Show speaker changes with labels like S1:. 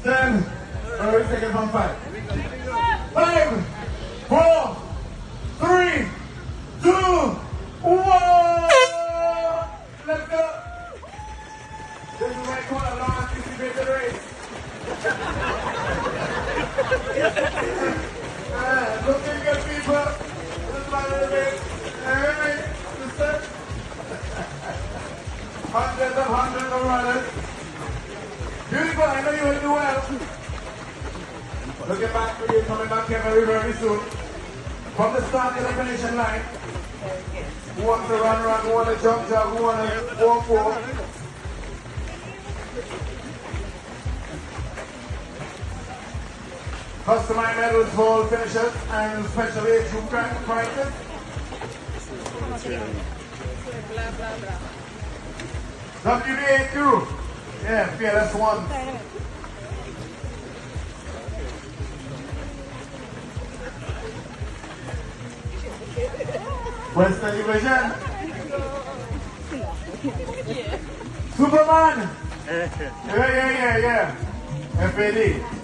S1: 10. We're taking from 5. 5, 4, 3, 2, 1. Let's go. This is what I call a long anticipated race. Looking good, people. This is my little race. Alright, sister. Hundreds of runners. Beautiful, I know you will do well. Looking back for you, coming back here very soon. From the start to the finishing line. Who wants to run, who wants to jump, who wants to walk. Customized medals for all finishers and special age group prizes. WBA2. Yeah, fearless one. Western Division. Superman. Yeah. FAD.